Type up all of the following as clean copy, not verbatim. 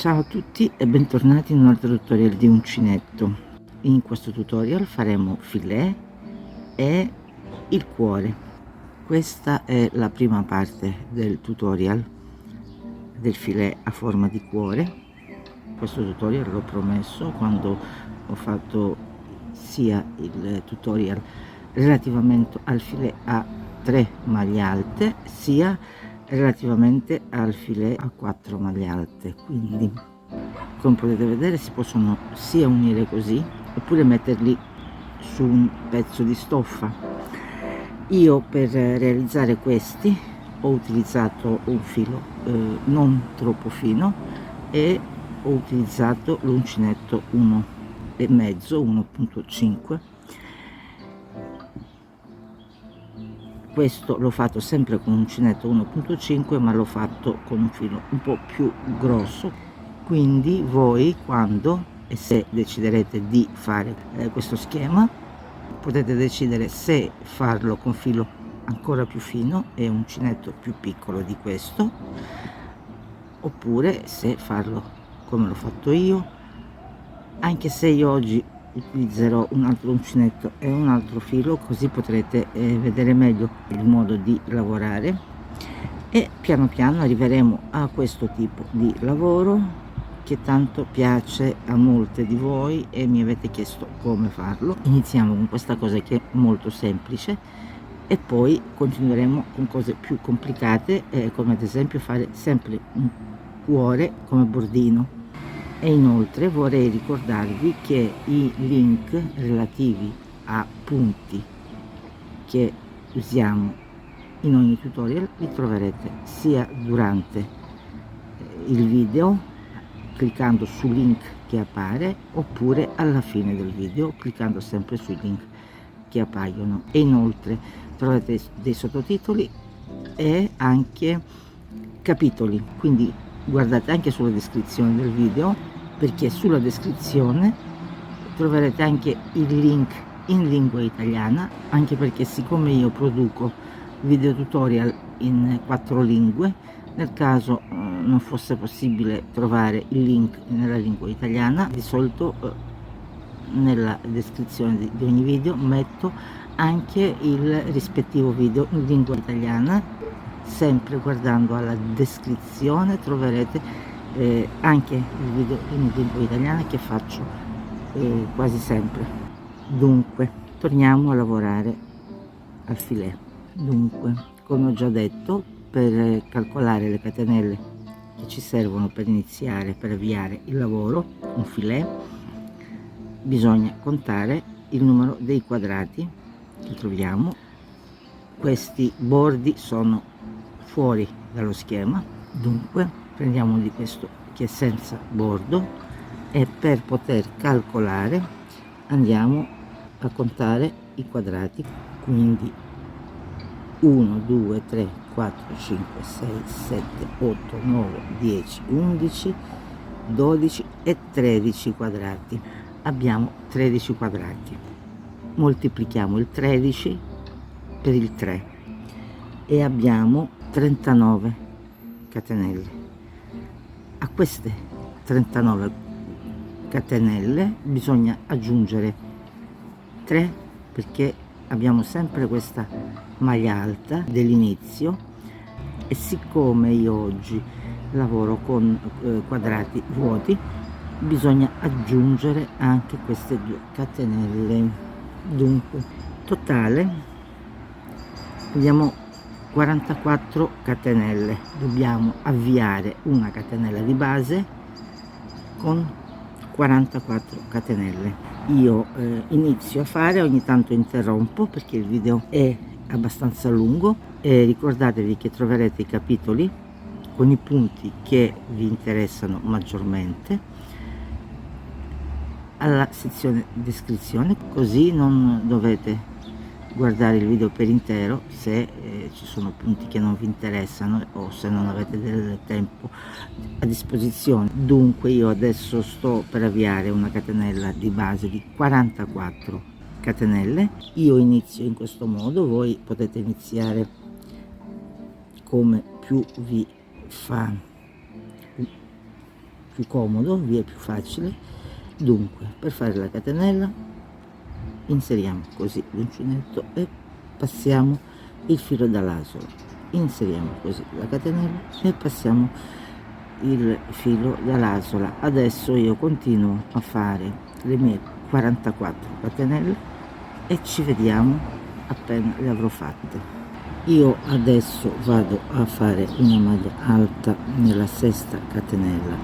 Ciao a tutti e bentornati in un altro tutorial di uncinetto. In questo tutorial faremo filet e il cuore. Questa è la prima parte del tutorial del filet a forma di cuore. Questo tutorial l'ho promesso quando ho fatto sia il tutorial relativamente al filet a 3 maglie alte sia relativamente al filet a 4 maglie alte. Quindi, come potete vedere, si possono sia unire così oppure metterli su un pezzo di stoffa. Io per realizzare questi ho utilizzato un filo non troppo fino e ho utilizzato l'uncinetto 1,5 1.5. Questo l'ho fatto sempre con un uncinetto 1.5, ma l'ho fatto con un filo un po' più grosso. Quindi voi, quando e se deciderete di fare questo schema, potete decidere se farlo con filo ancora più fino e un uncinetto più piccolo di questo, oppure se farlo come l'ho fatto io, anche se io oggi utilizzerò un altro uncinetto e un altro filo, così potrete vedere meglio il modo di lavorare e piano piano arriveremo a questo tipo di lavoro che tanto piace a molte di voi e mi avete chiesto come farlo. Iniziamo con questa cosa che è molto semplice e poi continueremo con cose più complicate, come ad esempio fare sempre un cuore come bordino. E inoltre vorrei ricordarvi che i link relativi a punti che usiamo in ogni tutorial li troverete sia durante il video cliccando sul link che appare, oppure alla fine del video cliccando sempre sui link che appaiono. E inoltre troverete dei sottotitoli e anche capitoli, quindi guardate anche sulla descrizione del video, perché sulla descrizione troverete anche il link in lingua italiana, anche perché siccome io produco video tutorial in 4 lingue, nel caso non fosse possibile trovare il link nella lingua italiana, di solito nella descrizione di ogni video metto anche il rispettivo video in lingua italiana. Sempre guardando alla descrizione troverete anche il video in lingua italiana che faccio quasi sempre. Dunque torniamo a lavorare al filet. Dunque, come ho già detto, per calcolare le catenelle che ci servono per iniziare, per avviare il lavoro, un filet, bisogna contare il numero dei quadrati che troviamo. Questi bordi sono fuori dallo schema, dunque prendiamo di questo che è senza bordo e per poter calcolare andiamo a contare i quadrati. Quindi 1 2 3 4 5 6 7 8 9 10 11 12 e 13 quadrati. Abbiamo 13 quadrati, moltiplichiamo il 13 per il 3 e abbiamo 39 catenelle. A queste 39 catenelle bisogna aggiungere 3, perché abbiamo sempre questa maglia alta dell'inizio e siccome io oggi lavoro con quadrati vuoti, bisogna aggiungere anche queste 2 catenelle. Dunque totale abbiamo 44 catenelle. Dobbiamo avviare una catenella di base con 44 catenelle. Io inizio a fare, ogni tanto interrompo perché il video è abbastanza lungo e ricordatevi che troverete i capitoli con i punti che vi interessano maggiormente alla sezione descrizione, così non dovete guardare il video per intero se ci sono punti che non vi interessano o se non avete del tempo a disposizione. Dunque io adesso sto per avviare una catenella di base di 44 catenelle. Io inizio in questo modo, voi potete iniziare come più vi fa più comodo, vi è più facile. Dunque, per fare la catenella inseriamo così l'uncinetto e passiamo il filo dall'asola, inseriamo così la catenella e passiamo il filo dall'asola. Adesso io continuo a fare le mie 44 catenelle e ci vediamo appena le avrò fatte. Io adesso vado a fare una maglia alta nella sesta catenella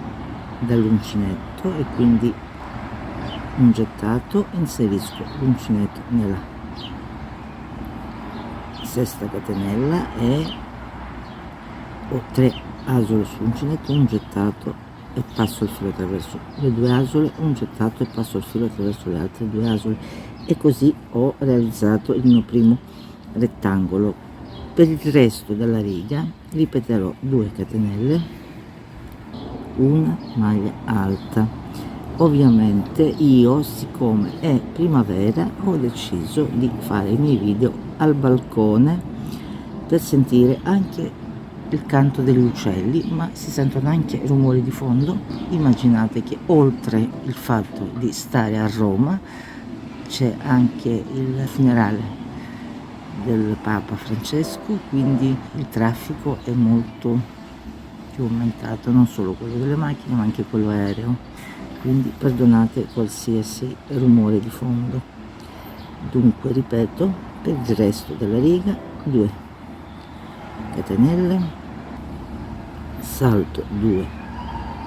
dall'uncinetto e quindi un gettato, inserisco l'uncinetto nella sesta catenella e ho 3 asole sull'uncinetto, un gettato e passo il filo attraverso le 2 asole, un gettato e passo il filo attraverso le altre 2 asole, e così ho realizzato il mio primo rettangolo. Per il resto della riga ripeterò 2 catenelle, una maglia alta. Ovviamente io, siccome è primavera, ho deciso di fare i miei video al balcone per sentire anche il canto degli uccelli, ma si sentono anche rumori di fondo. Immaginate che oltre il fatto di stare a Roma c'è anche il funerale del Papa Francesco, quindi il traffico è molto più aumentato, non solo quello delle macchine ma anche quello aereo, quindi perdonate qualsiasi rumore di fondo. Dunque ripeto, per il resto della riga 2 catenelle, salto 2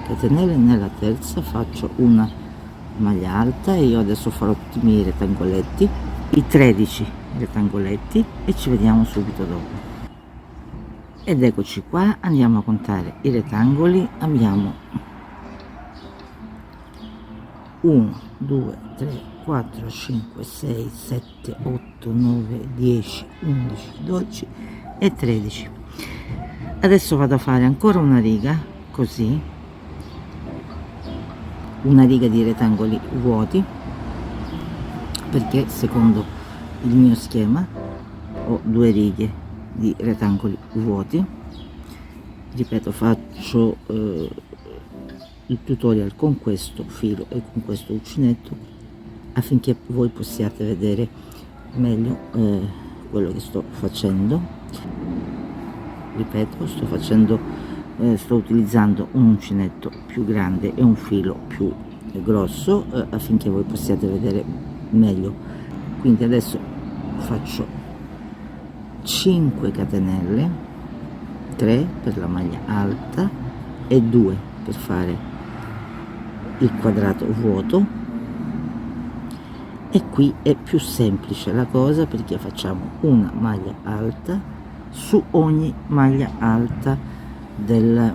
catenelle, nella terza faccio una maglia alta e io adesso farò tutti i miei rettangoletti, i 13 rettangoletti, e ci vediamo subito dopo. Ed eccoci qua, andiamo a contare i rettangoli. Abbiamo 1 2 3 4 5 6 7 8 9 10 11 12 e 13. Adesso vado a fare ancora una riga così, una riga di rettangoli vuoti, perché secondo il mio schema ho 2 righe di rettangoli vuoti. Ripeto, faccio il tutorial con questo filo e con questo uncinetto affinché voi possiate vedere meglio quello che sto facendo. Ripeto, sto utilizzando un uncinetto più grande e un filo più grosso affinché voi possiate vedere meglio. Quindi adesso faccio 5 catenelle, 3 per la maglia alta e 2 per fare il quadrato vuoto, e qui è più semplice la cosa perché facciamo una maglia alta su ogni maglia alta della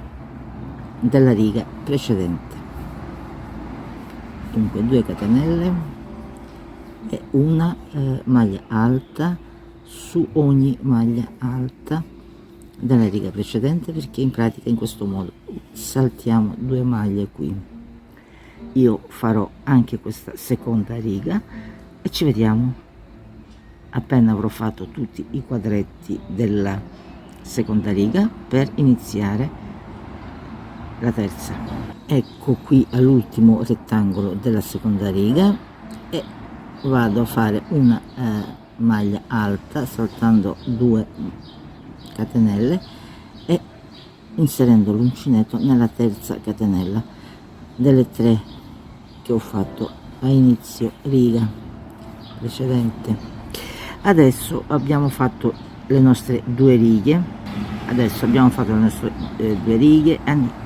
riga precedente. Dunque 2 catenelle e una maglia alta su ogni maglia alta della riga precedente, perché in pratica in questo modo saltiamo 2 maglie qui. Io farò anche questa seconda riga e ci vediamo appena avrò fatto tutti i quadretti della seconda riga per iniziare la terza. Ecco qui all'ultimo rettangolo della seconda riga e vado a fare una maglia alta saltando 2 catenelle e inserendo l'uncinetto nella terza catenella delle 3 che ho fatto a inizio riga precedente. Adesso abbiamo fatto le nostre 2 righe,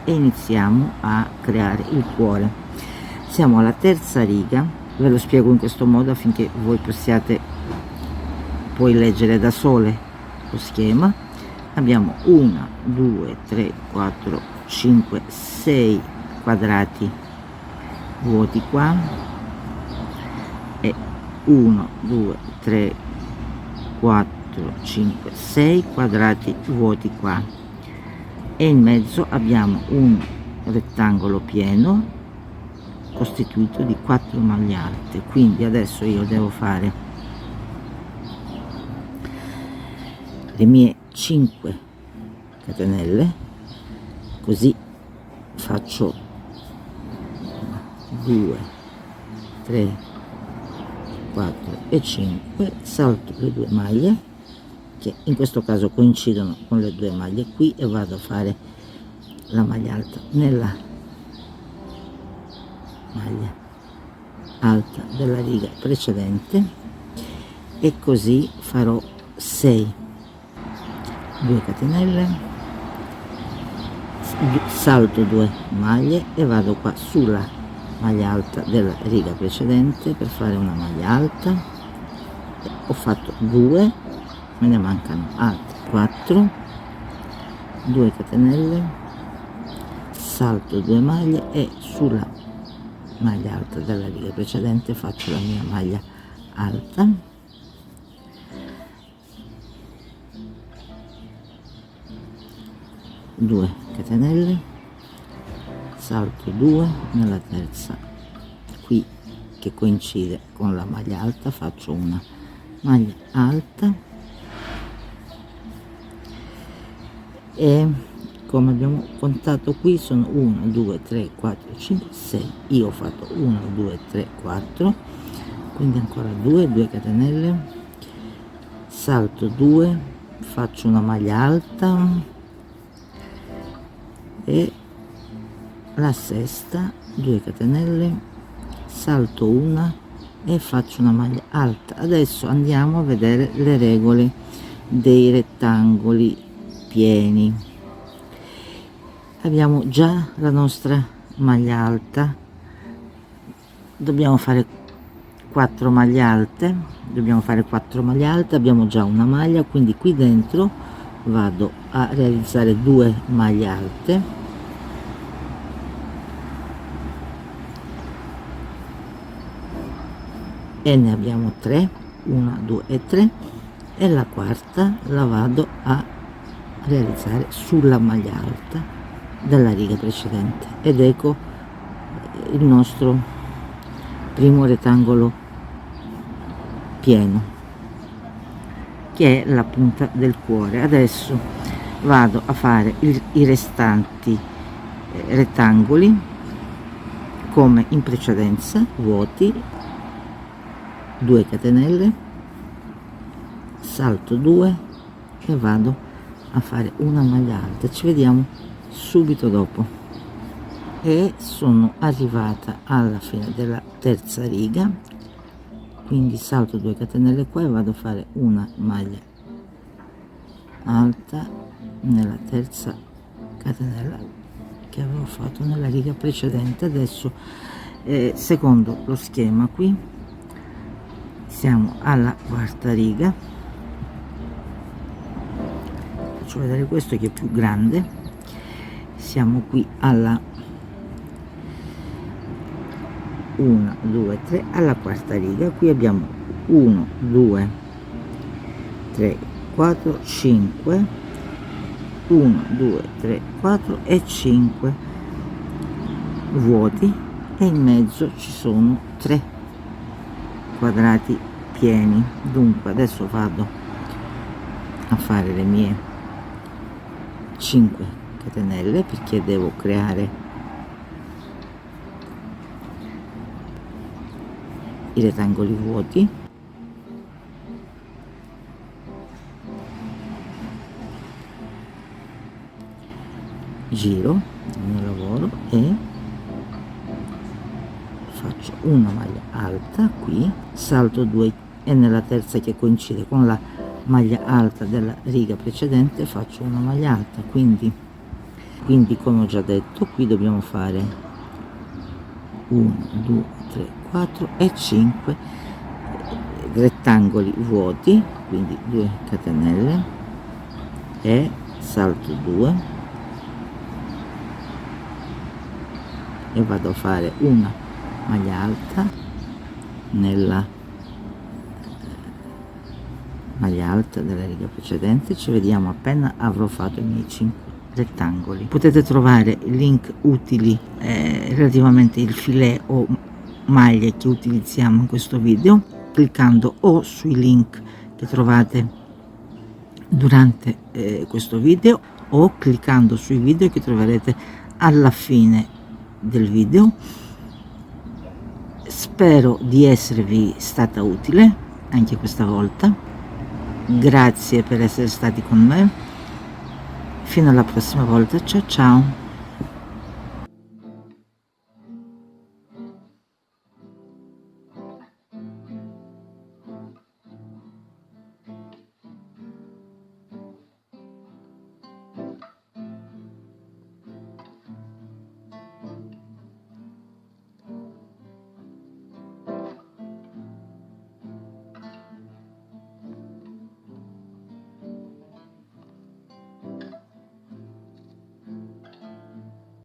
e iniziamo a creare il cuore. Siamo alla terza riga, ve lo spiego in questo modo affinché voi possiate poi leggere da sole lo schema. Abbiamo 1 2 3 4 5 6 quadrati vuoti qua e 1 2 3 4 5 6 quadrati vuoti qua, e in mezzo abbiamo un rettangolo pieno costituito di 4 maglie alte. Quindi adesso io devo fare le mie 5 catenelle, così faccio 2 3 4 e 5, salto le due maglie che in questo caso coincidono con le due maglie qui e vado a fare la maglia alta nella maglia alta della riga precedente, e così farò 6, 2 catenelle, salto 2 maglie e vado qua sulla maglia alta della riga precedente per fare una maglia alta. Ho fatto 2, me ne mancano altre 4, 2 catenelle, salto 2 maglie e sulla maglia alta della riga precedente faccio la mia maglia alta, due catenelle, salto 2 nella terza qui che coincide con la maglia alta, faccio una maglia alta e come abbiamo contato qui sono 1 2 3 4 5 6, io ho fatto 1 2 3 4, quindi ancora 2 catenelle, salto 2, faccio una maglia alta e la sesta, 2 catenelle, salto una e faccio una maglia alta. Adesso andiamo a vedere le regole dei rettangoli pieni. Abbiamo già la nostra maglia alta, dobbiamo fare 4 maglie alte, abbiamo già una maglia, quindi qui dentro vado a realizzare 2 maglie alte e ne abbiamo 3, 1 2 e 3, e la quarta la vado a realizzare sulla maglia alta della riga precedente, ed ecco il nostro primo rettangolo pieno che è la punta del cuore. Adesso vado a fare i restanti rettangoli come in precedenza, vuoti, 2 catenelle, salto 2 e vado a fare una maglia alta. Ci vediamo subito dopo. E sono arrivata alla fine della terza riga, quindi salto 2 catenelle qua e vado a fare una maglia alta nella terza catenella che avevo fatto nella riga precedente. Adesso secondo lo schema qui siamo alla quarta riga, faccio vedere questo che è più grande, siamo qui alla 1 2 3 alla quarta riga, qui abbiamo 1 2 3 4 5, 1 2 3 4 e 5 vuoti, e in mezzo ci sono 3 quadrati pieni. Dunque adesso vado a fare le mie 5 catenelle perché devo creare i rettangoli vuoti, giro il mio lavoro e faccio una maglia alta qui, salto 2 e nella terza che coincide con la maglia alta della riga precedente faccio una maglia alta, quindi come ho già detto qui dobbiamo fare 1 2 3 4 e 5 rettangoli vuoti, quindi 2 catenelle e salto 2 e vado a fare una maglia alta nella maglia alta della riga precedente. Ci vediamo appena avrò fatto i miei 5 rettangoli. Potete trovare link utili relativamente il filet o maglie che utilizziamo in questo video cliccando o sui link che trovate durante questo video o cliccando sui video che troverete alla fine del video. Spero di esservi stata utile anche questa volta. Grazie per essere stati con me. Fino alla prossima volta, ciao ciao.